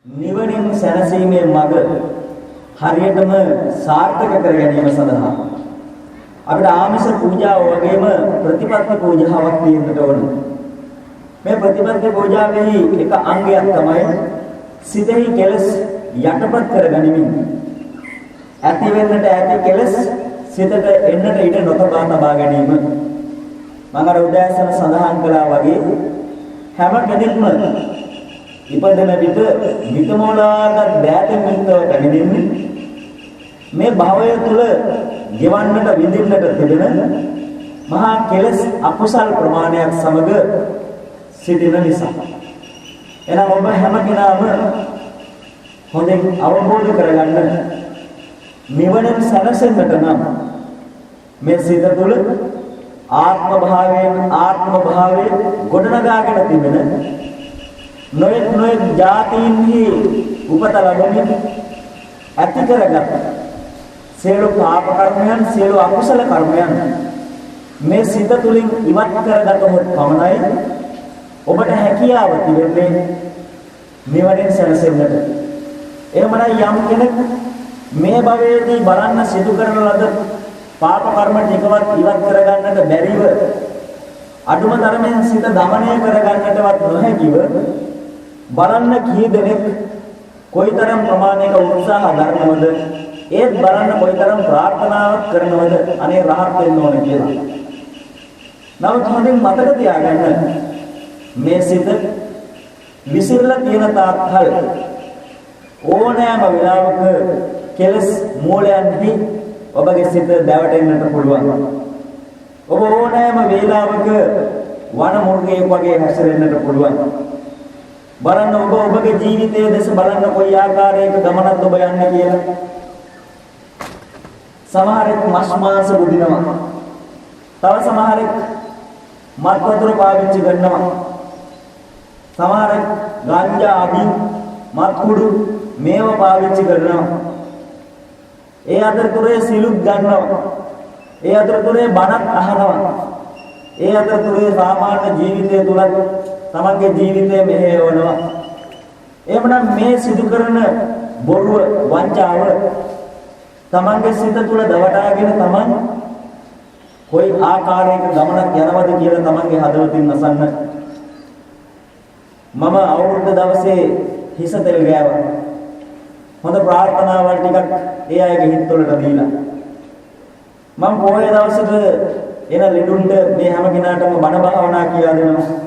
නිවනින් සැනසීමේ මඟ හරියටම සාර්ථක කර ගැනීම සඳහා අපිට ආමිෂ පූජාව වගේම ප්‍රතිපත්ති පූජාවක් තියෙන්නට ඕන. මේ ප්‍රතිපත්ති පූජාවේ එක අංගයක් තමයි සිතෙහි කෙලස් යටපත් කර ගැනීම. ඇති වෙන්නට ඇති කෙලස් සිතට එන්නට ඉඩ නොතබා ගැනීම. මම අර උදෑසන සඳහන් කළා වගේ හැම කෙනෙක්ම ඉපදෙන විට විතමෝලාගත් දෑතින් මුක්තව පැමිණෙන්නේ මේ භවය තුල ගෙවන්නට විඳින්නට තිබෙන මහා කෙලස් අකුසල් ප්‍රමාණයක් සමග සිටින නිසා. එනම් ඔබ හැම කෙනාම හොඳින් අවබෝධ කරගන්න නිවනින් සැනසෙන්නට නම් මේ සිත තුළ ආත්ම භාවයේ ගොඩනගාගෙන තිබෙන නොයෙක් ජාතීන්හි උපත ලැබෙමින් ඇති කරගත් සියලු පාප කර්මයන් සියලු අකුසල කර්මයන් මේ සිත තුළින් ඉවත් කරගතොත් පමණයි ඔබට හැකියාව තිබෙන්නේ නිවනින් සැනසෙන්නට. එහෙමනම් යම් කෙනෙක් මේ භවයේදී බලන්න සිදු කරන ලද පාප කර්ම ටිකවත් ඉවත් කරගන්නට බැරිව අඩුම තරමින් සිත දමනය කරගන්නටවත් නොහැකිව බලන්න කී දෙනෙක් කොයිතරම් ප්‍රමාණයක උත්සාහ දරනවද ඒත් බලන්න කොයිතරම් ප්‍රාර්ථනාවක් කරනවද අනේ රහත් වෙන්න ඕනේ කියලා. නමුත් හොඳින් මතක තියාගන්න මේ සිත විසිරලා තියෙන තාක්කල් ඕනෑම වෙලාවක කෙලස් මූලයන්හි ඔබගේ සිත දැවටෙන්නට පුළුවන්. ඔබ ඕනෑම වේලාවක වන මුර්ගයෙක් වගේ හැසිරෙන්නට පුළුවන්. බලන්න ඔබ ඔබගේ ජීවිතයේ දෙස බලන්න කොයි ආකාරයක ගමනක් ඔබ යන්නේ කියලා. සමහරෙක් මස් මාංශ බුදිනවා. තව සමහරෙක් මත් වතුර පාවිච්චි කරනවා. සමහරෙක් ගංජා අබින් මත් කුඩු මේව පාවිච්චි කරනවා. ඒ අතරතුරේ සිලුත් ගන්නවා. ඒ අතරතුරේ බණක් අහනවා. ඒ අතරතුරේ සාමාන්‍ය ජීවිතය තුලත් තමන්ගේ ජීවිතය මෙහෙයවනවා. එහෙමනම් මේ සිදු කරන බොරුව වංචාව තමන්ගේ සිත තුල දවටාගෙන තමන් කොයි ආකාරයක ගමනක් යනවද කියලා තමන්ගේ හදවතින් අසන්න. මම අවුරුද්ද දවසේ හිස තෙල් ගෑවා. හොඳ ප්‍රාර්ථනාවල් ටිකක් ඒ අයගේ හිතවලට දීලා මම පොයේ දවසට එන ලෙඩුන්ට මේ හැම කෙනාටම බණ භාවනා කියලා දෙනවා.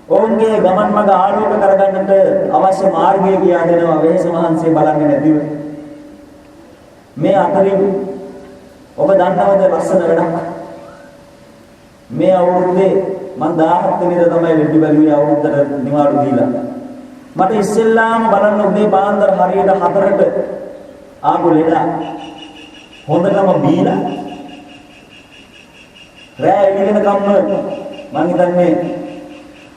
ඔවුන්ගේ ගමන් මඟ ආලෝක කරගන්නට අවශ්‍ය මාර්ගය කියලා දෙනවා. වෙහෙස මහන්සිය බලන්නේ නැතිව. මේ අතරින් ඔබ දන්නවද ලස්සන වැඩක්? මේ අවුරුද්දේ මම 17 වෙනිදා තමයි ලෙඩ බැලුවේ අවුරුද්දට නිවාඩු දීලා. මට ඉස්සෙල්ලාම බලන්න උදේ පාන්දර හරියට 4ට ආපු ලෙඩා හොඳටම බීලා රෑ එළිවෙනකම්ම මං හිතන්නේ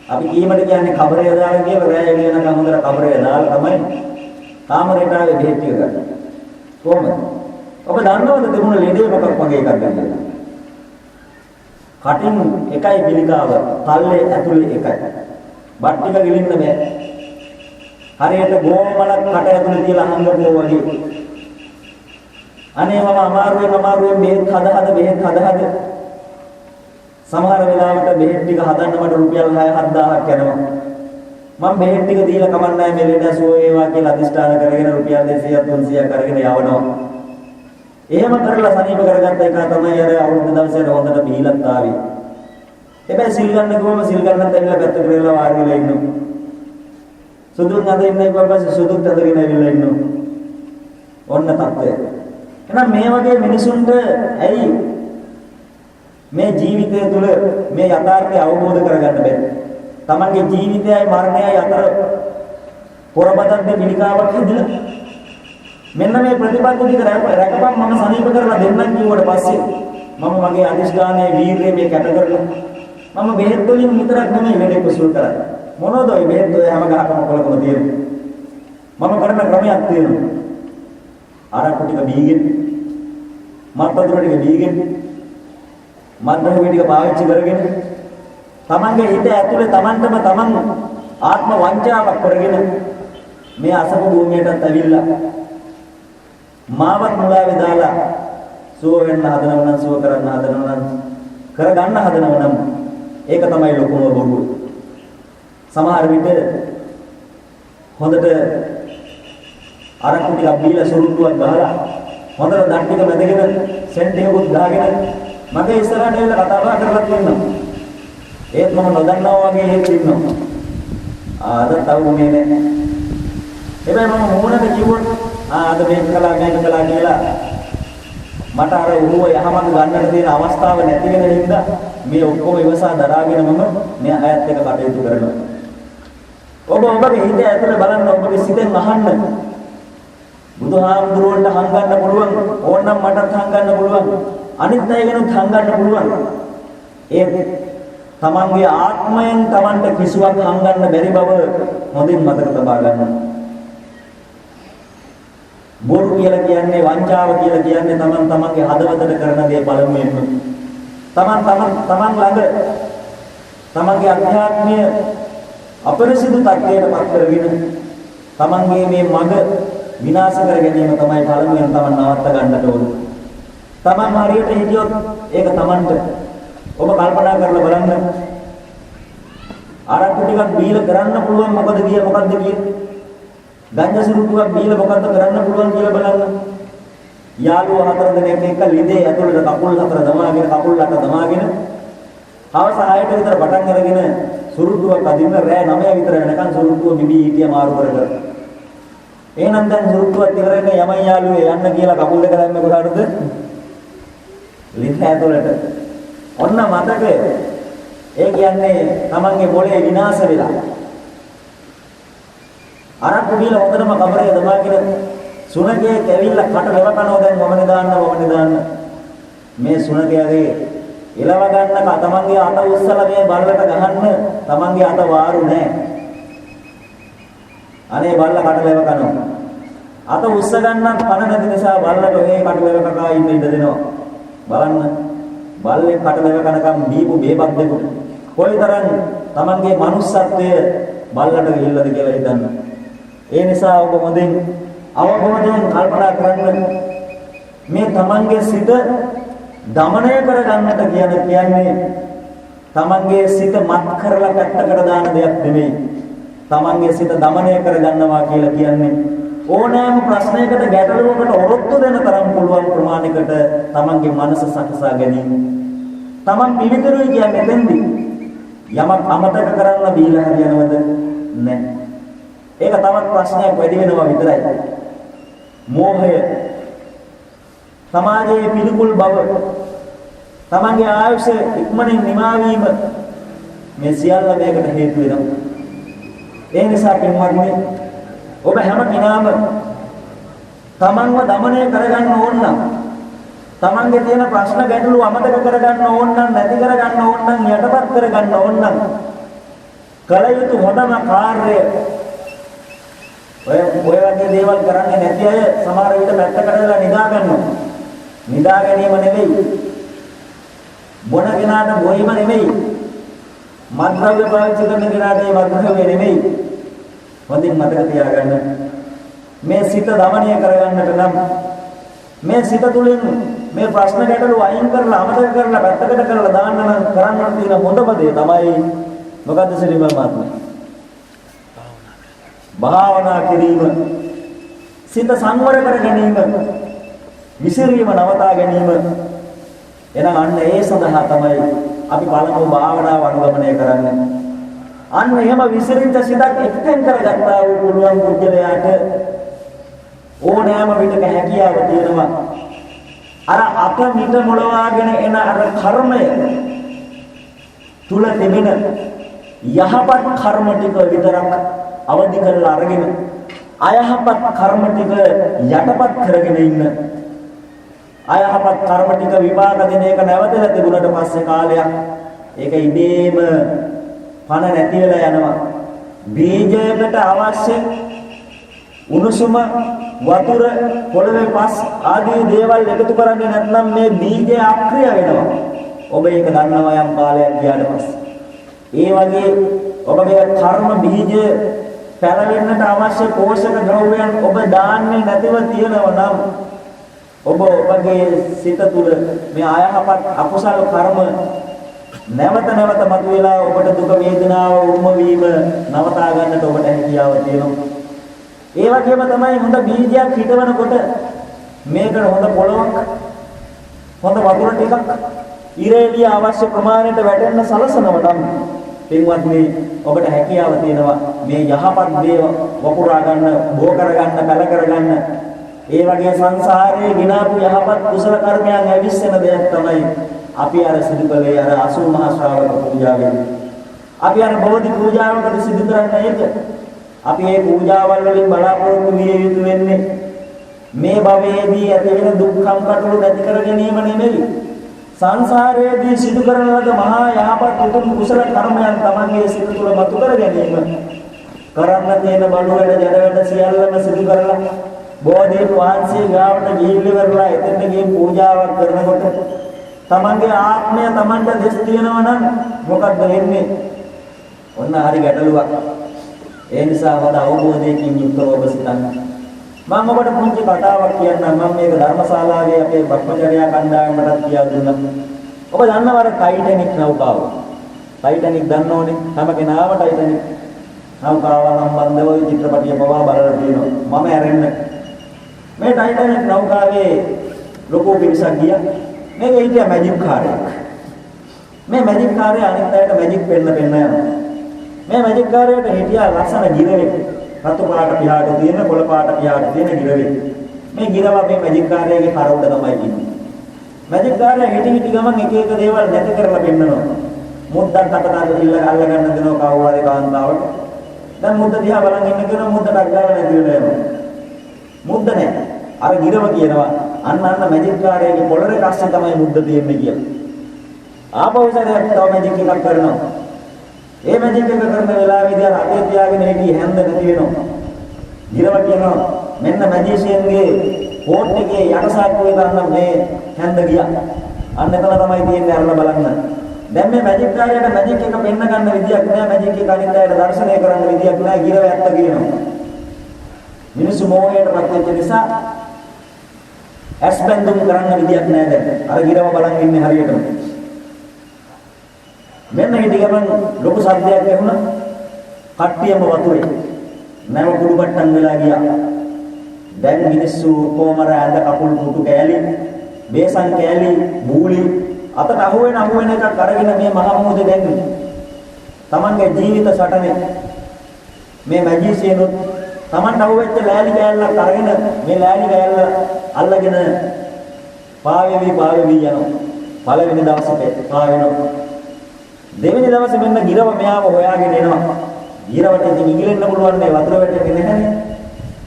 අපි කීමට කියන්නේ කබරේ දාලා කියලා රෑ එළිවෙනකම් හොඳට කබරේ දාලා තමයි කාමරේට ආවේ බෙහෙත් ටික ගන්න. කොහොමද? ඔබ දන්නවද දෙමුණ ලෙඩේ මොකක් වගේ එකක්ද කියලා? කටින් එකයි පිළිකාව, තල්ලේ ඇතුලේ එකයි. බත් ටික ගිලින්න බෑ. හරියට ගෝමලක් කට ඇතුලේ තියලා හංගපුවා වගේ. අනේ මම අමාරුවෙන් බෙහෙත් හද සමහර වෙලාවට බෙහෙත් ටික හදන්න මට රුපියල් 6-7000ක් යනවා. මම බෙහෙත් ටික දීලා කමන්නේ මේ ලෙඩ සුව වේවා කියලා අදිෂ්ඨාන කරගෙන රුපියල් 200-300ක් අරගෙන යවනවා. එහෙම කරලා සනීප කරගත්ත එක තමයි අර අවුරුදු දවසේ හොඳට බීලත් ආවේ. හැබැයි සිල් ගන්න ගිහම සිල් ගන්නත් ඇවිල්ලා පැත්ත කරලා වාඩි වෙලා ඉන්නවා. සුදුත් නැද ඉන්නේ කොහොමද සුදුත් ඇදගෙන ඇවිල්ලා ඉන්නවා. ඔන්න තත්ත්වය. එහෙනම් මේ වගේ මිනිසුන්ට ඇයි මේ ජීවිතය තුළ මේ යථාර්ථය අවබෝධ කරගන්න බැහැ. තමන්ගේ ජීවිතයයි මරණයයි අතර පොරබදන්නේ පිළිකාවක් හදලා මෙන්න මේ ප්‍රතිපත්ති ටික රැකපම් මම සනීප කරලා දෙන්නම් කිව්වට පස්සේ මම මගේ අදිෂ්ඨානයේ වීරිය මේ කැට කරලා මම බෙහෙත් වලින් විතරක් නෙමෙයි වැඩේ කුසල් කරන්නේ. මොනවද ඔය බෙහෙත් ඔය හැම ගහකම කොලකොල තියෙන්නේ. මම කරන ක්‍රමයක් තියෙනවා. ආරක්කු ටික බීගෙන මත් වතුර ටික බීගෙන මද්දම ටික පාවිච්චි කරගෙන තමන්ගේ හිත ඇතුලේ තමන්ටම තමන් ආත්ම වංචාවක් කරගෙන මේ අසපු භූමියටත් ඇවිල්ලා මාවත් මුලාවේ දාලා සුව වෙන්න හදනව නම් සුව කරන්න හදනව නම් කරගන්න හදනව නම් ඒක තමයි ලොකුම බොරුව. සමහර විට හොඳට අරක්කු ටිකක් බීලා සුරුට්ටුවක් ගහලා හොඳට දත් ටික මැදගෙන සෙන්ට් එකකුත් ගහගෙන මගේ ඉස්සරහට එන්න කතා බහ කරලා තියෙනවා. ඒත් මම නොදන්නවා වගේ හේතු ඉන්නවා. අද තවුනේ නෑ. හැබැයි මම මොනවද කිව්වොත් අද මේක කළා කියලා මට අර උරුව යහමඟ ගන්නට තියෙන අවස්ථාව නැති වෙන හින්දා මේ ඔක්කොම ඉවසා දරාගෙන මම මේ අයත් එක කටයුතු කරනවා. ඔබගේ හිතේ ඇතුලේ බලන්න ඔබගේ සිතෙන් අහන්න. බුදුහාමුදුරුවන්ට හංගන්න පුළුවන් ඕනනම් මටත් හංගන්න පුළුවන් අනිත් අයගෙනුත් හංගන්න පුළුවන්. ඒ තමන්ගේ ආත්මයෙන් තමන්ට කිසිවක් හංගන්න බැරි බව හොඳින් මතක තබා ගන්න. බොරු කියලා කියන්නේ වංචාව කියලා කියන්නේ තමන්ගේ හදවතට කරන දේ පළමුවෙන්ම. තමන් ළඟ තමන්ගේ අධ්‍යාත්මය අපරිසිදු තත්ත්වයට පත් කරගෙන තමන්ගේ මේ මඟ විනාශ කර ගැනීම තමයි පළමුවෙන් තමන් නවත්ත ගන්නට ඕන. තමන් හරියට හිටියොත් ඒක තමන්ට ඔබ කල්පනා කරලා බලන්න. අරක්කු ටිකක් බීලා කරන්න පුළුවන් මොකද කියන්නේ? ගංජා සුරුට්ටුවක් බීලා මොකද්ද කරන්න පුළුවන් කියලා බලන්න. යාළුවෝ හතර දෙනෙක් එක්ක ලිඳේ ඇතුළට කකුල් හතර දමාගෙන කකුල් අට දමාගෙන හවස 6ට විතර පටන් අරගෙන සුරුට්ටුවක් අදින්න රෑ 9 විතර වෙනකන් සුරුට්ටුව බිබී හිටිය මාරු කර. එහෙනම් දැන් සුරුට්ටුවත් ඉවරගෙන යමයි යාළුවේ යන්න කියලා කකුල් දෙක දැම්ම කොහාටද? ලිඳ ඇතුළට. ඔන්න මතක. ඒ කියන්නේ තමන්ගේ මොලේ විනාශ වෙලා. අරක්කු බීලා හොඳටම කබරේ දමාගෙන සුනකේ කැවිල්ලා කට ලෙව කනවා දැන් වමනේ දාන්න. මේ සුනකයාගේ එලව ගන්න තමන්ගේ අත උස්සලා මේ බල්ලට ගහන්න තමන්ගේ අත වාරු නැහැ. අනේ බල්ලා කට ලෙව කනවා. අත උස්ස ගන්නත් පණ නැති නිසා බල්ලට ඔය කට ලෙව කකා ඉන්න ඉඩ දෙනවා. බලන්න. බල්ලේ කට ලෙව කනකම් දීපු බේබක් දෙකුට කොයිතරම් තමන්ගේ manussත්වය බල්ලට ගිහිල්ලාද කියලා හිතන්න. ඒ නිසා ඔබ හොඳින් අවබෝධයෙන් කල්පනා කරන්න මේ තමන්ගේ සිත දමනය කරගන්නට කියන්නේ තමන්ගේ සිත මත් කරලා පැත්තකට දාන දෙයක් නෙමෙයි. තමන්ගේ සිත දමනය කරගන්නවා කියලා කියන්නේ ඕනෑම ප්‍රශ්නයකට ගැටලුවකට ඔරොත්තු දෙන තරම් පුළුවන් ප්‍රමාණයකට තමන්ගේ මනස සකසා ගැනීම. තමන් පිළිතුරුයි කියන්නේ එතෙන්දී යමක් අමතක කරන්න දීලා හරියනවද නැහැ. ඒක තවත් ප්‍රශ්නයක් වැඩි වෙනවා විතරයි. මෝහය, සමාජයේ පිළිකුල් බව, තමන්ගේ ආයුෂ ඉක්මනින් නිමා වීම මේ සියල්ල මේකට හේතු වෙනවා. ඒ නිසා පින්වත්නි ඔබ හැම කෙනාම තමන්ව දමනය කරගන්න ඕන නම් තමන්ගේ තියෙන ප්‍රශ්න ගැටලු අමතක කරගන්න ඕන නම් නැති කරගන්න ඕන නම් යටපත් කරගන්න ඕන නම් කල යුතු හොඳම කාර්යය ඔය වගේ දේවල් කරන්නේ නැති අය සමහර විට පැත්තකට වෙලා නිදා ගන්නවා. නිදා ගැනීම නෙවෙයි. බොන කෙනාට බොයිම නෙවෙයි. මත්ද්‍රව්‍ය පාවිච්චි කරන කෙනාට ඒ මත්ද්‍රව්‍ය නෙවෙයි. හොඳින් මතක තියාගන්න. මේ සිත දමනය කරගන්නට නම් මේ සිත තුළින් මේ ප්‍රශ්න ගැටලු අයින් කරලා අමතක කරලා පැත්තකට කරලා දාන්න නම් කරන්න තියෙන හොඳම දේ තමයි මොකද්ද සිරිමල් මහත්මයා? භාවනා කිරීම, සිත සංවර කර ගැනීම, විසිරීම නවතා ගැනීම. එහෙනම් අන්න ඒ සඳහා තමයි අපි පළමුව භාවනාව අනුගමනය කරන්නේ. අන්න එහෙම විසිරිච්ච සිතක් එක්තෙන් කරගත්තා වූ පුළුවන් පුද්ගලයාට ඕනෑම විටක හැකියාව තියෙනවා. අර අප මිට මොළවාගෙන එන අර කර්මය තුල තිබෙන යහපත් කර්ම ටික විතරක් අවදි කරලා අරගෙන අයහපත් කර්ම ටික යටපත් කරගෙන ඉන්න. අයහපත් කර්ම ටික විපාක දෙන එක නැවතලා තිබුණට පස්සේ කාලයක් ඒක ඉබේම පණ නැති වෙලා යනවා. බීජයකට අවශ්‍ය උණුසුම වතුර පොළවේ පස් ආදී දේවල් එකතු කරන්නේ නැත්නම් මේ බීජය අක්‍රිය වෙනවා. ඔබ ඒක දන්නවා යම් කාලයක් ගියාට පස්සේ. ඒ වගේ ඔබගේ කර්ම බීජ පැලවෙන්නට අවශ්‍ය පෝෂක ද්‍රව්‍යයන් ඔබ දාන්නේ නැතිව තියෙනවා නම් ඔබ ඔබගේ සිත තුළ මේ අයහපත් අකුසල කර්ම නැවත නැවත මතුවලා ඔබට දුක වේදනාව උරුම වීම නවතා ගන්නට ඔබට හැකියාව තියෙනවා. ඒ වගේම තමයි හොඳ බීජයක් හිටවනකොට මේකට හොඳ පොළොවක් හොඳ වතුර ටිකක් ඉරේලිය අවශ්‍ය ප්‍රමාණයට වැටෙන්න සලසනවා නම් පින්වත්නි ඔබට හැකියාව තියෙනවා මේ යහපත් දේ වපුරා ගන්න, බෝ කර ගන්න, කල කර ගන්න. ඒ වගේ සංසාරයේ විනාපු යහපත් කුසල කර්මයන් ඇවිස්සෙන දෙයක් තමයි අපි අර සිදු කළේ අර 80 මහා ශ්‍රාවක පූජාවෙන්. අපි අර බෝධි පූජාවකට සිදු කරන්නේ ඒක. අපි මේ පූජාවල් වලින් බලාපොරොත්තු විය යුතු වෙන්නේ මේ භවයේදී ඇති වෙන දුක්ඛම් කටළු නැති කර ගැනීම නෙමෙයි. සංසාරයේදී සිදු කරන ලද මහා යහපත් උතුම් කුසල කර්මයන් තමන්ගේ සිත තුළ මතු කර ගැනීම. කරන්න තියෙන බඩු වැඩ ජඩ වැඩ සියල්ලම සිදු කරලා බෝධි වහන්සේ ගාවට ගිහිල්ලා එතන ගිහින් පූජාවක් කරනකොට තමන්ගේ ආත්මය තමන්ට දෙස් තියෙනවා නම් මොකක්ද වෙන්නේ? ඔන්න හරි ගැටලුවක්. ඒ නිසා වඩ අවබෝධයකින් යුක්තව ඔබ සිතන්න. මම ඔබට පුංචි කතාවක් කියන්නම්. මම මේක ධර්මශාලාවේ අපේ භක්මචර්යා කණ්ඩායමටත් කියලා දුන්නා. ඔබ දන්නවද ටයිටැනික් නෞකාව? ටයිටැනික් දන්නෝනේ. හැම කෙනාම ටයිටැනික් නෞකාව සම්බන්ධව චිත්‍රපටිය පවා බලලා තියෙනවා. මම ඇරෙන්න මේ ටයිටැනික් නෞකාවේ ලොකු පිරිසක් ගියා. මේක හිටියා මැජික් කාර්යයක්. මේ මැජික් කාර්යය අනිත් අයට මැජික් පෙන්න යනවා. මේ මැජික් කාර්යයට හිටියා ලස්සන ගිරවෙක්. රතු පාට පියාට තියෙන, කොළ පාට පියාට තියෙන ගිරවෙක්. මේ ගිරව මේ මැජික් කාර්යයේ කර උඩ තමයි ඉන්නේ. මැජික් කාර්යය හිටි ගමන් එක එක දේවල් නැති කරලා පෙන්නනවා. මුද්දක් අතට අල්ල ගන්න දෙනවා කවුරු හරි කාන්තාවට. දැන් මුද්ද දිහා බලන් ඉන්න කෙනා මුද්දට අග්ගාව නැති වෙලා යනවා. මුද්ද නැහැ. අර ගිරව කියනවා අන්න මැජික් කාර්යයේ පොළරේ කස්සේ තමයි මුද්ද තියෙන්නේ කියලා. ආපහු සැරයක් තව මැජික් එකක් කරනවා. ඒ මැජික් එක කරන වෙලාවේදී අර අතේ තියාගෙන හිටියේ හැන්ද නැති වෙනවා. ගිරව කියනවා මෙන්න මැජිෂියන්ගේ පෝට් එකේ යටසාක්කුවේ දාන්න මේ හැන්ද ගියා. අන්න එතන තමයි තියෙන්නේ අරලා බලන්න. දැන් මේ මැජික් කාර්යයට මැජික් එක පෙන්න ගන්න විදියක් නෑ. මැජික් එක අනිත් අයට දර්ශනය කරන්න විදියක් නෑ. ගිරව ඇත්ත කියනවා. මිනිස්සු මොහේටපත් වෙච්ච නිසා ඇස් බැඳුම් කරන්න විදියක් නෑ දැන්. අර ගිරව බලන් ඉන්නේ හරියටම. මෙන්න හිටි ගමන් ලොකු සද්දයක් ඇහුණා. කට්ටියම වතුරේ. නැව කුඩු පට්ටම් වෙලා ගියා. දැන් මිනිස්සු කොමර ඇඳ කකුල් පුටු කෑලි, බේසන් කෑලි, බූලි අතට අහුවෙන එකක් අරගෙන මේ මහා මොහොතේ දැන් තමන්ගේ ජීවිත සටනේ මේ මැජිසියනුත් තමන්ට අහුවෙච්ච ලෑලි කෑල්ලක් අරගෙන මේ ලෑලි කෑල්ල අල්ලගෙන පාවෙවි යනවා. පළවෙනි දවසේ පාවෙනවා. දෙවෙනි දවසේ මෙන්න ගිරව මෙයාව හොයාගෙන එනවා. ගිරවට ඉතින් ඉගිලෙන්න පුළුවන් නේ වතුර වැටෙන්නේ නැහැනේ.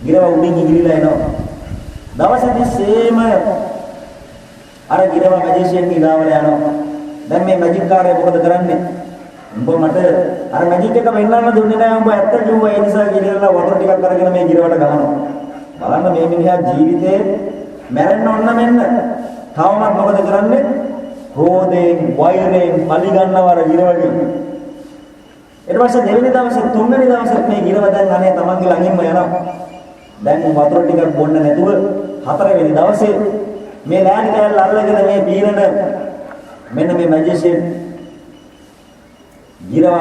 ගිරව උඩින් ඉගිලිලා එනවා. දවසේ තිස්සේම අර ගිරව මැජිෂියන් ඉදාවල යනවා. දැන් මේ මැජික් කාර්යය මොකද කරන්නේ? උඹ මට අර මැජික් එක වෙන්නන්න දුන්නේ නැහැ. උඹ ඇත්ත කිව්වා. ඒ නිසා ගිරවලා වතුර ටිකක් අරගෙන මේ ගිරවට ගහනවා. බලන්න මේ මිනිහා ජීවිතේ මැරෙන්න ඕන මෙන්න. තවමත් මොකද කරන්නේ? ක්‍රෝධයෙන්, වෛරයෙන් පරිගන්නවර ගිරවගේ. ඊට පස්සේ දෙවෙනි දවසේ, තුන්වෙනි දවසේ මේ ගිරව දැන් අනේ තමන්ගේ ළඟින්ම යනවා. දැන් වතුර ටිකක් බොන්න නැතුව හතරවෙනි දවසේ මේ ලෑලි කෑල්ල අල්ලගෙන මේ පීරන මෙන්න මේ මැජිෂියන් ගිරව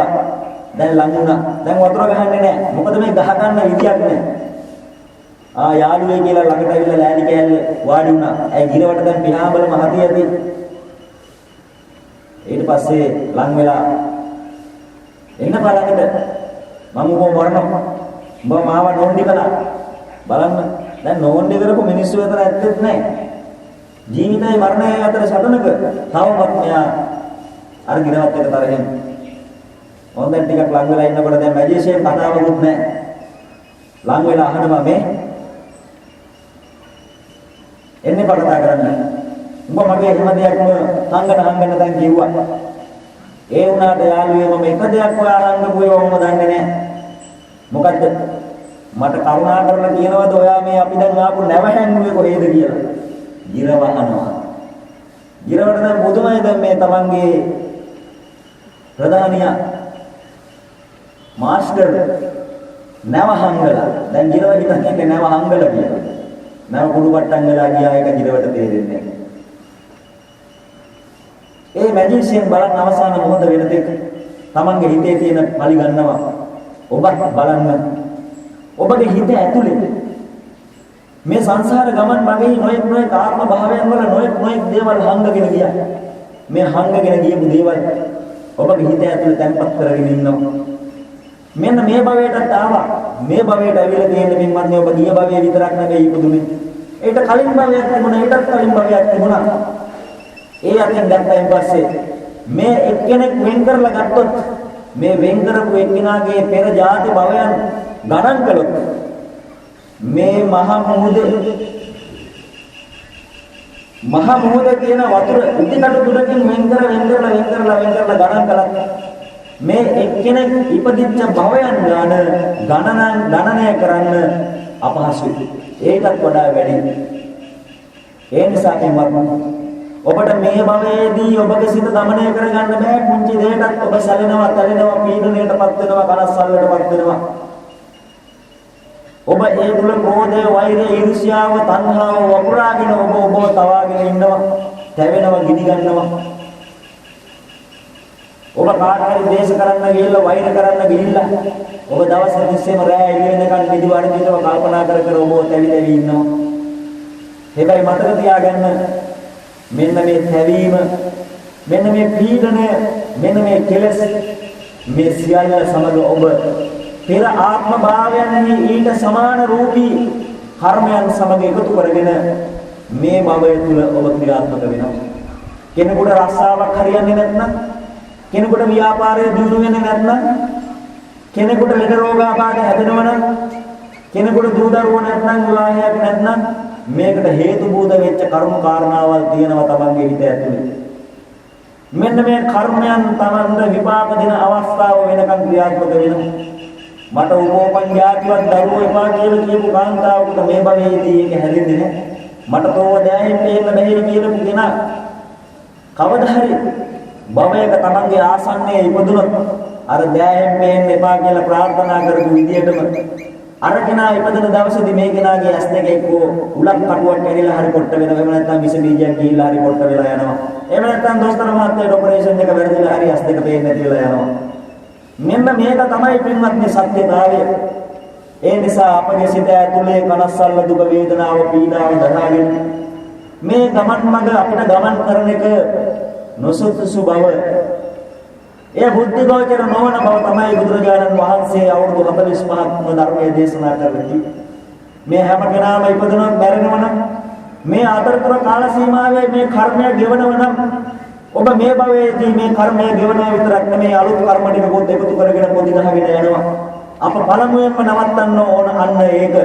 දැන් ළඟ වුණා. දැන් වතුර ගහන්නේ නැහැ. මොකද මේ ගහ ගන්න විදියක් නැහැ. යාළුවේ කියලා ළඟට ඇවිල්ලා ලෑලි කෑල්ල වාඩි වුණා. ඒ ගිරවට දැන් පියාඹල මහතියදී ඊට පස්සේ ලං වෙලා එන්න බලකට මම උඹ මරනවා. උඹ මාව නෝන්ඩි කළා. බලන්න දැන් නෝන්ඩි කරපු මිනිස්සු අතර ඇත්තෙත් නැහැ. ජීවිතේ මරණය අතර සටනක තවමත් මෙයා අර ගිරවත් එක තරහෙන් හොඳට ටිකක් ලං වෙලා ඉන්නකොට දැන් මැජිෂියන් කතාවකුත් නැහැ. ලං වෙලා අහනවා මේ එන්නේ කතා කරන්න. උඹ මගේ හැම දෙයක්ම හංගන දැන් කිව්වා. ඒ වුණාට යාළුවේ මම එක දෙයක් ඔයා හංගපු ඒවා මම දන්නේ නැහැ. මොකද්ද? මට කරුණා කරලා කියනවාද ඔයා මේ අපි දැන් ආපු නැව හැංගුවේ කොහෙද කියලා. ගිරව අහනවා. ගිරවට දැන් බුදුමයි දැන් මේ තමන්ගේ ප්‍රධානියා මාස්ටර් නැව හංගලා. දැන් ගිරව හිතන්නේ නැව හංගලා කියලා. නැව කුඩු පට්ටංගලා ගියා එක ගිරවට තේරෙන්නේ නැහැ. ඒ මැජිෂියන් බලන්න අවසාන මොහොත වෙනතෙක් තමන්ගේ හිතේ තියෙන බලි ගන්නවා. ඔබත් බලන්න. ඔබගේ හිත ඇතුලේ මේ සංසාර ගමන් මගේ නොයෙක් ආත්ම භාවයන් වල නොයෙක් දේවල් හංගගෙන ගියා. මේ හංගගෙන ගියපු දේවල් ඔබගේ හිත ඇතුලේ තැන්පත් කරගෙන ඉන්නවා. මෙන්න මේ භවයටත් ආවා. මේ භවයට ඇවිල්ලා තියෙන මින්මත්නේ ඔබ ගිය භවයේ විතරක් නෙවෙයි ඉපදුනේ. ඒකට කලින් භවයක් තිබුණා, ඒකටත් කලින් භවයක් තිබුණා. ඒ අතින් දැක්කයින් පස්සේ මේ එක්කෙනෙක් වෙන් කරලා ගත්තොත් මේ වෙන් කරපු එක්කෙනාගේ පෙර ජාති භවයන් ගණන් කළොත් මේ මහ මුහුදේ තියෙන වතුර ඉදිකට දුරකින් වෙන් කරලා ගණන් කළා මේ එක්කෙනෙක් ඉපදිච්ච භවයන් ගණනය කරන්න අපහසුයි. ඒකත් වඩා වැඩි. ඒ නිසා ඔබට මේ භවයේදී ඔබගේ සිත දමනය කරගන්න බෑ. පුංචි දෙයකටත් ඔබ සැලෙනවා, තැලෙනවා, පීඩණයටපත් වෙනවා, කලස්සල්ලටපත් වෙනවා. ඔබ ඒ තුල ක්‍රෝධය, වෛරය, ඊර්ෂ්‍යාව, තණ්හාව වපුරාගෙන ඔබ තවාගෙන ඉන්නවා, තැවෙනවා, ගිනි ගන්නවා. ඔබ කාට හරි දේශ කරන්න ගිහිල්ලා, වෛර කරන්න ගිහිල්ලා ඔබ දවස් 30ෙම රැය එළි වෙනකන් නිදි වර්ධිතව කල්පනා කර ඔබ තැවි ඉන්නවා. හැබැයි මතක තියාගන්න මෙන්න මේ තැවීම, මෙන්න මේ පීඩනය, මෙන්න මේ කෙලෙස්, මේ සියල්ල සමග ඔබ පෙර ආත්ම භාවයන්හි ඊට සමාන රූපී කර්මයන් සමග එකතු කරගෙන මේ භවය තුල ඔබ ක්‍රියාත්මක වෙනවා. කෙනෙකුට රස්සාවක් හරියන්නේ නැත්නම්, කෙනෙකුට ව්‍යාපාරය දියුණු වෙන්නේ නැත්නම්, කෙනෙකුට ලෙඩ රෝගාබාධ හැදෙනවා නම්, කෙනෙකුට දූ දරුවෝ නැත්නම්, විවාහයක් නැත්නම් මේකට හේතු බෝධ වෙච්ච කර්ම කාරණාවල් තියෙනවා තමන්ගේ හිත ඇතුලේ. මෙන්න මේ කර්මයන් තමන්ට විපාක දෙන අවස්ථාව වෙනකන් ක්‍රියාත්මක වෙනවා. මට උපෝපන් ඥාතිවත් දරුවෝ එපා කියලා කියපු කාන්තාවකට මේ භවයේදී ඒක හැදෙන්නේ නැහැ. මට තෝව දැයින් පේන්න බැහැ කියලාපු කෙනා කවදා හරි භවයක තමන්ගේ ආසන්නයේ ඉපදුනොත් අර දැයින් පේන්න එපා කියලා ප්‍රාර්ථනා කරපු විදියටම අර කෙනා ඉපදෙන දවසේදී මේ කෙනාගේ ඇස් දෙක එක්කෝ උලක් කටුවක් ඇරිලා හරි පොට්ට වෙනවා. එහෙම නැත්නම් විස බීජයක් ගිහිල්ලා හරි පොට්ට වෙලා යනවා. එහෙම නැත්නම් දොස්තර මහත්තයාට ඔපරේෂන් එක වැරදිලා හරි ඇස් දෙක පේන්නේ නැතිලා යනවා. මෙන්න මේක තමයි පින්වත්නි සත්‍යතාවය. ඒ නිසා අපගේ සිත ඇතුලේ කනස්සල්ල දුක වේදනාව පීඩාව දරාගෙන මේ ගමන් මඟ අපිට ගමන් කරන එක නොසුදුසු බව, ඒ බුද්ධ ගෝචර නොවන බව තමයි බුදුරජාණන් වහන්සේ අවුරුදු 45ක්ම ධර්මයේ දේශනා කරන්නේ. මේ හැම කෙනාම ඉපදෙනවත් මැරෙනවනම් මේ අතරතුර කාල සීමාවේ මේ කර්මය ගෙවනවනම් ඔබ මේ භවයේදී මේ කර්මය ගෙවනවා විතරක් නෙමෙයි අලුත් කර්ම ටික පොත් එකතු කරගෙන පොඩි ගහගෙන යනවා. අප පළමුවෙන්ම නවත්තන්න ඕන අන්න ඒක.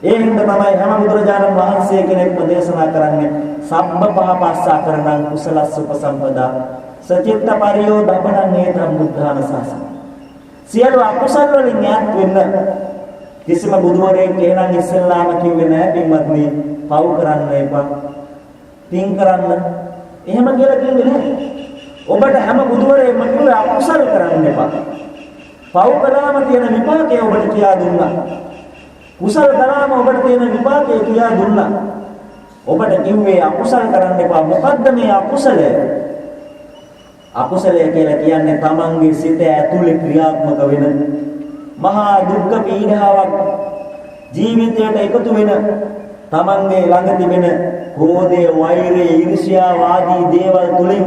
ඒ හින්දා තමයි හැම බුදුරජාණන් වහන්සේ කෙනෙක්ම දේශනා කරන්නේ සබ්බ පහපස්සා කරණං කුසලස්ස උපසම්පදා සචිත්ත පරියෝ දබණං නේතං බුද්ධාන සාසන. සියලු අකුසල වලින් ඈත් වෙන්න කිසිම බුදුවරයෙක් එහෙනම් ඉස්සෙල්ලාම කිව්වේ නෑ පින්වත්නි පව් කරන්න එපා. පින් කරන්න එහෙම කියලා කිව්වේ නෑ. ඔබට හැම බුදුවරයෙක්ම කිව්වේ අකුසල කරන්න එපා. පව් කළාම තියෙන විපාකය ඔබට කියා දුන්නා. කුසල කළාම ඔබට තියෙන විපාකය කියා දුන්නා. ඔබට කිව්වේ අකුසල කරන්න එපා. මොකද්ද මේ අකුසලය? අකුසලය කියලා කියන්නේ තමන්ගේ සිත ඇතුලේ ක්‍රියාත්මක වෙන මහා දුක්ඛ පීඩාවක් ජීවිතයට එකතු වෙන තමන්ගේ ළඟ තිබෙන ක්‍රෝධය, වෛරය, ඊර්ෂ්‍යාව ආදී දේවල් තුලින්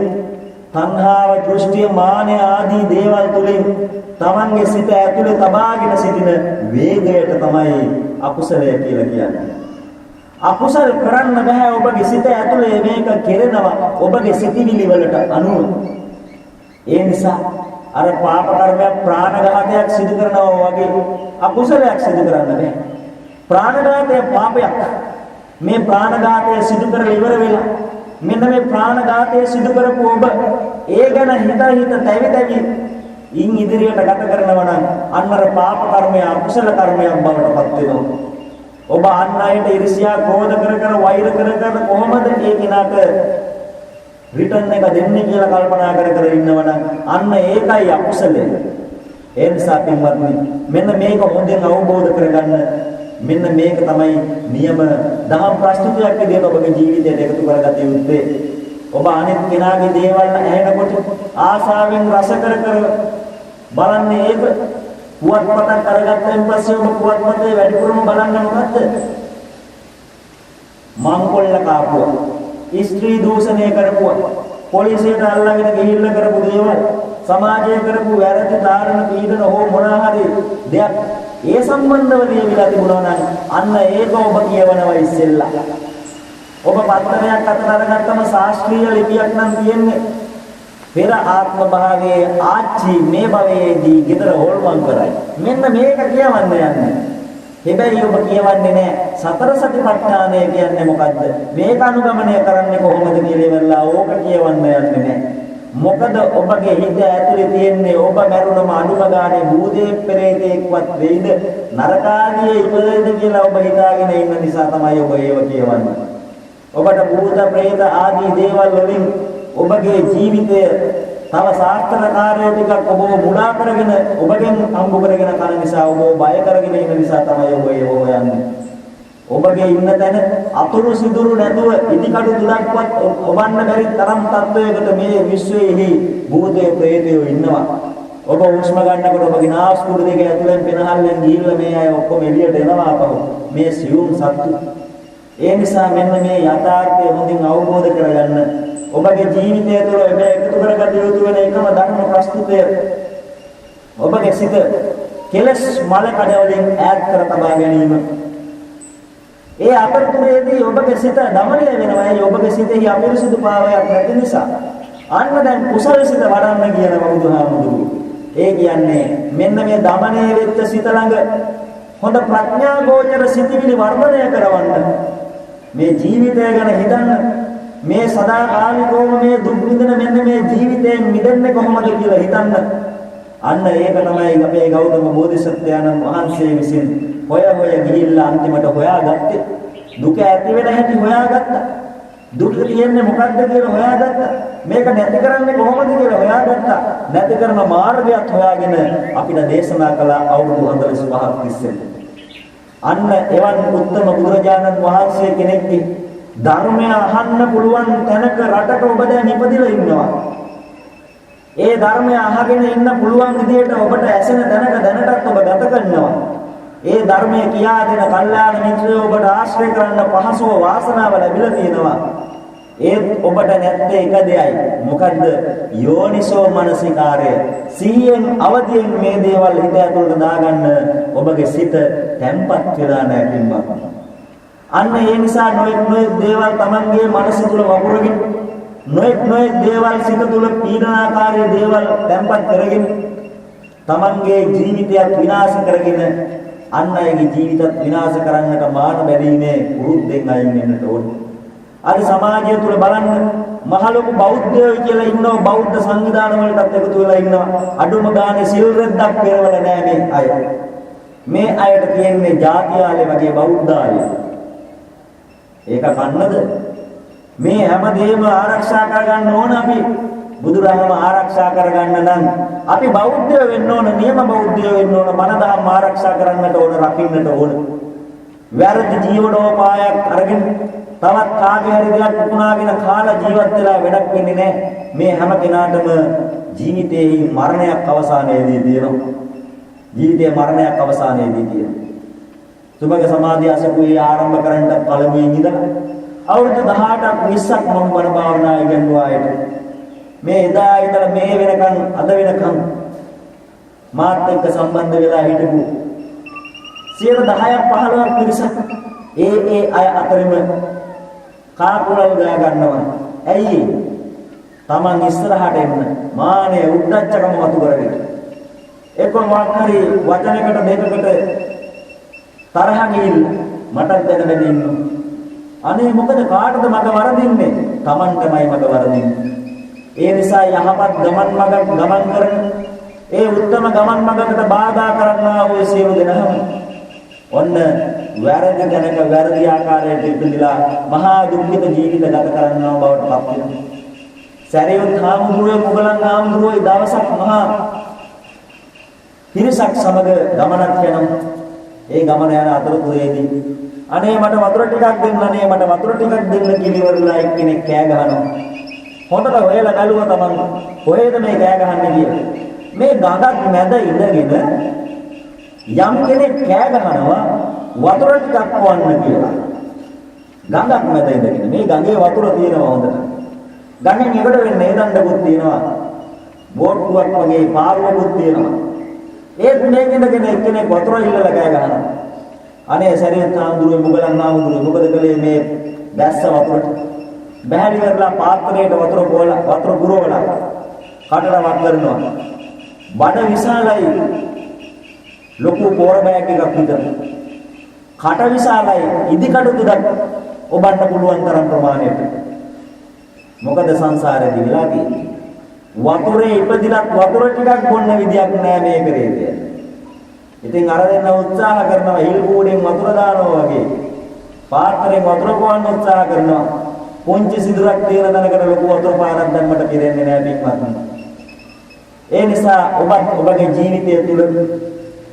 තණ්හාව, දෘෂ්ටිය, මානය ආදී දේවල් තුලින් තමන්ගේ සිත ඇතුලේ තබාගෙන සිටින වේගයට තමයි අකුසලය කියලා කියන්නේ. අකුසල කරන්න බෑ. ඔබගේ සිත ඇතුලේ මේක කෙරෙනවා ඔබගේ සිතිවිලි වලට අනුව. ඒ නිසා අර පාප කර්මයක් ප්‍රාණඝාතයක් සිදු කරනවා වගේ අකුසලයක් සිදු කරන්න බෑ. ප්‍රාණඝාතය පාපයක්. මේ ප්‍රාණඝාතය සිදු කරලා ඉවර වෙලා මෙන්න මේ ප්‍රාණඝාතය සිදු කරපු ඔබ ඒ ගැන හිත තැවි ඉන් ඉදිරියට ගත කරනවා නම් අන්නර පාප කර්මය අකුසල කර්මයක් බවට පත් වෙනවා. ඔබ අන් අයට ඊර්ෂ්‍යා, ක්‍රෝධ කර වෛර කර කොහොමද ඒ කිනාට රිටර්න් එක දෙන්නේ කියලා කල්පනා කර ඉන්නවනම් අන්න ඒකයි අකුසලය. ඒ නිසා පින්වත්නි මෙන්න මේක හොඳින් අවබෝධ කරගන්න. මෙන්න මේක තමයි නියම දහම් ප්‍රස්තුතියක් විදිහට ඔබගේ ජීවිතයට එකතු කරගත යුත්තේ. ඔබ අනිත් කෙනාගේ දේවල් ඇහෙනකොට ආසාවෙන් රස කර බලන්නේ ඒක පුවත්පතක් අරගත්තෙන් පස්සේ ඔබ පුවත්පතේ වැඩිපුරම බලන්නේ මොකද්ද? මංකොල්ල කාපුවා, ස්ත්‍රී දූෂණය කරපුවා, පොලිසියට අල්ලගෙන ගිහිල්ලා කරපු දේවල්, සමාජයේ කරපු වැරදි තාරණ පීඩන හෝ මොනවා හරි දෙයක් ඒ සම්බන්ධව ලියවිලා තිබුණා නම් අන්න ඒක ඔබ කියවනවා ඉස්සෙල්ලා. ඔබ පත්තරයක් අතට අරගත්තම ශාස්ත්‍රීය ලිපියක් නම් තියෙන්නේ පෙර ආත්ම භාවයේ ආච්චි මේ භවයේදී ගෙදර හොල්මන් කරයි. මෙන්න මේක කියවන්න යන්නේ. හැබැයි ඔබ කියවන්නේ නැහැ සතර සතිපට්ඨානය කියන්නේ මොකද්ද? මේක අනුගමනය කරන්නේ කොහොමද කියලා ඉවරලා ඕක කියවන්න යන්නේ නැහැ. මොකද ඔබගේ හිත ඇතුලේ තියෙන්නේ ඔබ මරුණම අනුම ගානේ භූතේ පෙරේතෙක්වත් වෙයිද නරකාදී ඉපදෙයිද කියලා ඔබ හිතාගෙන ඉන්න නිසා තමයි ඔබ ඒව කියවන්නේ. ඔබට භූත ප්‍රේත ආදී දේවල් වලින් ඔබගේ ජීවිතය තව සාර්ථකකාරයෝ ටිකක් ඔබව මුලා කරගෙන ඔබගෙන් හම්බ කරගෙන කන නිසා ඔබව බය කරගෙන ඉන්න නිසා තමයි ඔබ ඒව හොයන්නේ. ඔබගේ ඉන්න තැන අතුරු සිදුරු නැතුව ඉදිකටු දුරක්වත් ඔබන්න බැරි තරම් තත්වයකට මේ විශ්වයේහි භූතය ප්‍රේතයෝ ඉන්නවා. ඔබ හුස්ම ගන්නකොට ඔබගේ නාස්පුඩු දෙක ඇතුලෙන් පෙනහල්ලෙන් ගිහිල්ලා මේ අය ඔක්කොම එළියට එනවා අපහු. මේ සියුම් සත්තු. ඒ නිසා මෙන්න මේ යථාර්ථය හොඳින් අවබෝධ කරගන්න. ඔබගේ ජීවිතය තුළ ඔබ එකතු කරගත යුතු වෙන එකම ධර්ම ප්‍රස්තුතය ඔබගේ සිත කෙලස් මල කඩවලින් ඈත් කර තබා ගැනීම. ඒ අපරතුරේදී ඔබගේ සිත දමනය වෙනවා. ඒ ඔබගේ සිතෙහි අපිරිසුදු භාවයක් නැති නිසා. අන්න දැන් කුසල සිත වඩන්න කියනවා බුදුහාමුදුරුවෝ. ඒ කියන්නේ මෙන්න මේ දමනය වෙච්ච සිත ළඟ හොඳ ප්‍රඥා ගෝචර සිතිවිලි වර්ධනය කරවන්න. මේ ජීවිතය ගැන හිතන්න. මේ සදාකාලිකවම මේ දුක් විඳින මෙන්න මේ ජීවිතයෙන් මිදෙන්නේ කොහොමද කියලා හිතන්න. අන්න ඒක තමයි අපේ ගෞතම බෝධිසත්වයන්න් වහන්සේ විසින් හොය ගිහිල්ලා අන්තිමට හොයාගත්තේ. දුක ඇති වෙන හැටි හොයාගත්තා. දුක තියෙන්නේ මොකක්ද කියලා හොයාගත්තා. මේක නැති කරන්නේ කොහොමද කියලා හොයාගත්තා. නැති කරන මාර්ගයත් හොයාගෙන අපිට දේශනා කළ අවුරුදු 45ක් තිස්සේ. අන්න එවන් උත්තම බුදුරජාණන් වහන්සේ කෙනෙක්ගේ ධර්මය අහන්න පුළුවන් තැනක රටක ඔබ දැන් ඉපදිලා ඉන්නවා. ඒ ධර්මය අහගෙන ඉන්න පුළුවන් විදියට ඔබට ඇසෙන දැනට දැනටත් ඔබ ගත කරනවා. ඒ ධර්මය කියා දෙන කල්යාණ මිත්‍රයෝ ඔබට ආශ්‍රය කරන්න පහසුව වාසනාව ලැබිලා තියෙනවා. ඒත් ඔබට නැත්තේ එක දෙයයි. මොකද්ද? යෝනිසෝ මනසිකාරය. සිහියෙන් අවදියෙන් මේ දේවල් හිත ඇතුළට දාගන්න ඔබගේ සිත තැම්පත් වෙලා නැහැ කිම්බක්. අන්න ඒ නිසා නොඑක් දේවල් Tamanගේ මනස තුල වපුරගෙන නොඑක් දේවල් සිත තුල පීඩනාකාරී දේවල් තැම්පත් කරගෙන Tamanගේ ජීවිතයත් විනාශ කරගෙන අන් අයගේ ජීවිතත් විනාශ කරන්නට මාන බැඳීමේ වෘද්ධෙන් අයින් වෙන්නට ඕනේ. අද සමාජය තුල බලන්න මහලොකු බෞද්ධයෝ කියලා ඉන්නවා. බෞද්ධ සංවිධාන වලටත් එකතු වෙලා ඉන්නවා. අඩුම ගානේ සිල් රැද්දක් පෙරවල නෑ මේ අය. මේ අයට කියන්නේ ජාතියාලේ වගේ බෞද්ධාලේ. ඒක කන්නද? මේ හැමදේම ආරක්ෂා කරගන්න ඕන අපි. බුදුරහම ආරක්ෂා කරගන්න නම් අපි බෞද්ධයෝ වෙන්න ඕන, නියම බෞද්ධයෝ වෙන්න ඕන, මන දහම් ආරක්ෂා කරන්නට ඕන, රකින්නට ඕන. වැරදි ජීවනෝපායක් අරගෙන තවත් කාගේ හරි දෙයක් උපුනාගෙන කාලා ජීවත් වෙලා වැඩක් වෙන්නේ නැහැ. මේ හැම කෙනාටම ජීවිතයේ මරණයක් අවසානයේදී තියෙනවා. ජීවිතයේ මරණයක් අවසානයේදී තියෙනවා. සුභග සමාධිය අසපුවේ ආරම්භ කරන්න පළමුවෙන් ඉඳලා අවුරුදු 18ක් 20ක් මම බණ භාවනා ඉගෙනුවා අයට. මේ එදා ඉඳලා මේ වෙනකන් අද වෙනකන් මාත් එක්ක සම්බන්ධ වෙලා හිටපු 10ක් 15ක් පිරිසක් ඒ අය අතරින්ම කාකුලල් ගා ගන්නවා. ඇයි? Taman ඉස්සරහට එන්න මානෙ උද්දච්චකම වතු කරගෙන. එක්ක වාක්හරි වචනයකට දෙකකට තරහ ගිහින් මට දැන බැඳ ඉන්නවා. අනේ මොකද කාටද මග වරදින්නේ? Tamanටමයි මග වරදින්නේ. ඒ නිසා යහපත් ගමන් කරන ඒ උත්තම ගමන් මගකට බාධා කරන්නා වූ සියලු දෙනාම ඔන්න වැරදි දැනක වැරදි ආකාරයට ඉපදිලා මහා දුක්ඛිත ජීවිත ගත කරනවා බවට පත් වෙනවා. සැරියුත් හාමුදුරුවෝ මුගලන් හාමුදුරුවෝ දවසක් මහා පිරිසක් සමග ගමනක් යනවා. ඒ ගමන යන අතරතුරේදී අනේ මට වතුර ටිකක් දෙන්න, අනේ මට වතුර ටිකක් දෙන්න කියලා එක්කෙනෙක් කෑ ගහනවා. හොඳට හොයලා බැලුවා තමන් කොහෙද මේ කෑ ගහන්නේ කියලා. මේ ගඟක් මැද ඉඳගෙන යම් කෙනෙක් කෑ ගහනවා වතුර ටිකක් වන්න කියලා. ගඟක් මැද ඉඳගෙන මේ ගඟේ වතුර තියෙනවා හොඳට. ගඟෙන් එකට වෙන්නේ දණ්ඩකුත් තියෙනවා. බෝට්ටුවක් වගේ පාරුවකුත් තියෙනවා. ඒත් මේක ඉඳගෙන එක්කෙනෙක් වතුර ඉල්ලලා කෑ ගහනවා. අනේ සරියත් ආඳුරුවේ මුගලන් ආඳුරුවේ මොකද කළේ මේ දැස්ස වතුරට. බැහැරි කරලා පාත්‍රයට වතුර පුරවලා කටට වත් කරනවා. බඩ විශාලයි. ලොකු පොර බෑග් එකක් විතර. කට විශාලයි. ඉදිකටු තුඩක් ඔබන්න පුළුවන් තරම් ප්‍රමාණයට. මොකද සංසාරේදී වෙලා තියෙන්නේ. වතුරේ ඉපදිලත් වතුර ටිකක් බොන්න විදියක් නෑ මේ කරේදී. ඉතින් අර දෙන්න උත්සාහ කරනවා හිල් කූඩෙන් වතුර දානවා වගේ. පාත්‍රයෙන් වතුර පොවන්න උත්සාහ කරනවා. පොන්චි සිදුරක් තියෙන දණකට ලොකු වතුර පාරක් දැම්මට පිරෙන්නේ නෑ පිටපත්. ඒ නිසා ඔබගේ ජීවිතය තුළ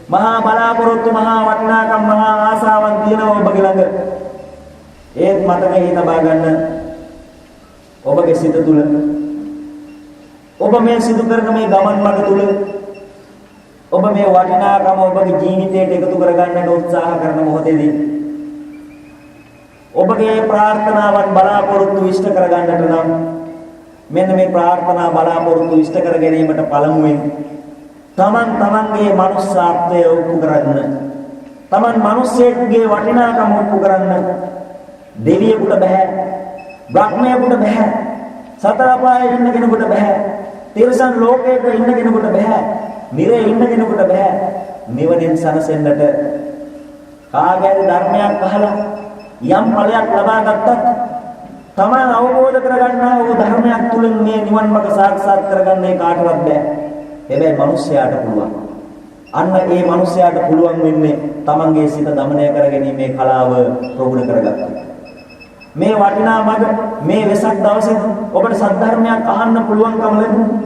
මහා බලාපොරොත්තු, මහා වටිනාකම්, මහා ආසාවන් තියෙනවා ඔබගේ ළඟ. ඒත් මතකෙ තබා ගන්න ඔබගේ සිත තුළ ඔබ මේ සිදු කරන මේ ගමන් මඟ තුළ ඔබ මේ වටිනාකම ඔබගේ ජීවිතයට එකතු කරගන්නට උත්සාහ කරන මොහොතේදී ඔබගේ ප්‍රාර්ථනාවන් බලාපොරොත්තු ඉෂ්ට කරගන්නට නම් මෙන්න මේ ප්‍රාර්ථනා බලාපොරොත්තු ඉෂ්ට කර ගැනීමට පළමුවෙන් තමන්ගේ මනුස්සාත්වය ඔප්පු කරන්න. තමන් මිනිස්සෙකුගේ වටිනාකම ඔප්පු කරන්න. දෙවියෙකුට බෑ. බ්‍රහ්මයෙකුට බෑ. සතර අපායේ ඉන්න කෙනෙකුට බෑ. තිරිසන් ලෝකයක ඉන්න කෙනෙකුට බෑ. නිරේ ඉන්න කෙනෙකුට බෑ. නිවනෙන් සනසෙන්නට කාගේද ධර්මයක් අහලා යම් ඵලයක් ලබා ගත්තත් තමන් අවබෝධ කරගන්නා වූ ධර්මයක් තුලින් මේ නිවන් මාර්ග සාක්ෂාත් කරගන්නේ කාටවත් බෑ. හැබැයි මිනිස්යාට පුළුවන්. අන්න ඒ මිනිස්යාට පුළුවන් වෙන්නේ තමන්ගේ සිත দমনය කරගැනීමේ කලාව ප්‍රගුණ කරගත්තා. මේ වටිනා මඟ මේ වෙසක් දවසේ ඔබට සද්ධර්මයක් අහන්න පුළුවන්කම ලැබුණා.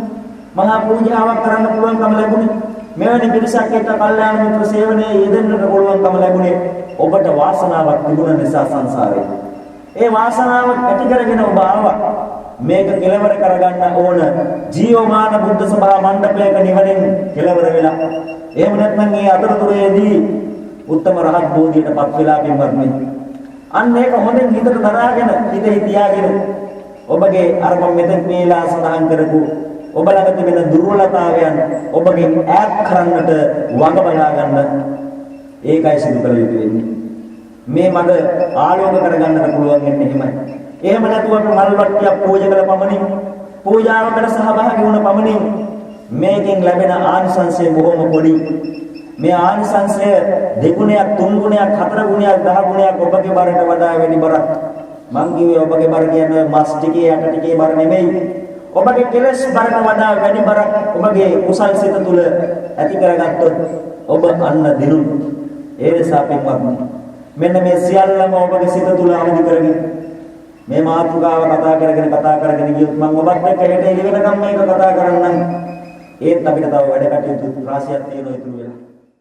මහා පූජාවක් කරන්න පුළුවන්කම ලැබුණේ. මෙවැනි පිරිසක් එක්ක කල්යාණ මිත්‍ර සේවනයේ යෙදෙන්නට පුළුවන්කම ලැබුණේ ඔබට වාසනාවක් තිබුණ නිසා සංසාරේ. ඒ වාසනාව ඇති කරගෙන ඔබ ආවා. මේක කෙලවර කරගන්න ඕන ජීවමාන බුද්ධ සභා මණ්ඩපයක නිවනින් කෙලවර වෙලා. එහෙම නැත්නම් මේ අතරතුරේදී උත්තම රහත් බෝධියටපත් වෙලා පින්වත්නි. අන්න ඒක හොඳින් හිතට දරාගෙන හිතේ තියාගෙන ඔබගේ අර මම මෙතෙක් මේලා සඳහන් කරපු ඔබ ළඟ තිබෙන දුර්වලතාවයන් ඔබගෙන් ඈත් කරන්නට වග බලා ගන්න. ඒකයි සිදු කළ යුතු වෙන්නේ. මේ මඟ ආලෝක කරගන්නට පුළුවන් වෙන්නේ එහෙමයි. එහෙම නැතුව අපි මල් වට්ටියක් පූජා කළ පමණින් පූජාවකට සහභාගී වුණ පමණින් මේකෙන් ලැබෙන ආනිසංසය බොහොම පොඩි. මේ ආනිසංසය දෙගුණයක්, තුන් ගුණයක්, හතර ගුණයක්, 10 ගුණයක් ඔබගේ බරට වඩා වැඩි බරක්. මං කිව්වේ ඔබගේ බර කියන්නේ මස් ටිකේ යට ටිකේ බර නෙමෙයි. ඔබගේ කෙලෙස් බරට වඩා වැඩි බරක් ඔබගේ කුසල් සිත තුළ ඇති කරගත්තොත් ඔබ අන්න දිනු. ඒ නිසා පින්වත්නි මෙන්න මේ සියල්ලම ඔබගේ සිත තුළ අවදි කරගෙන මේ මාතෘකාව කතා කරගෙන ගියොත් මම ඔබත් එක්ක හෙට එළි වෙනකම් මේක කතා කරන්නම්. ඒත් අපිට තව වැඩ කටයුතු රාශියක් තියෙනවා ඉතුරු වෙලා.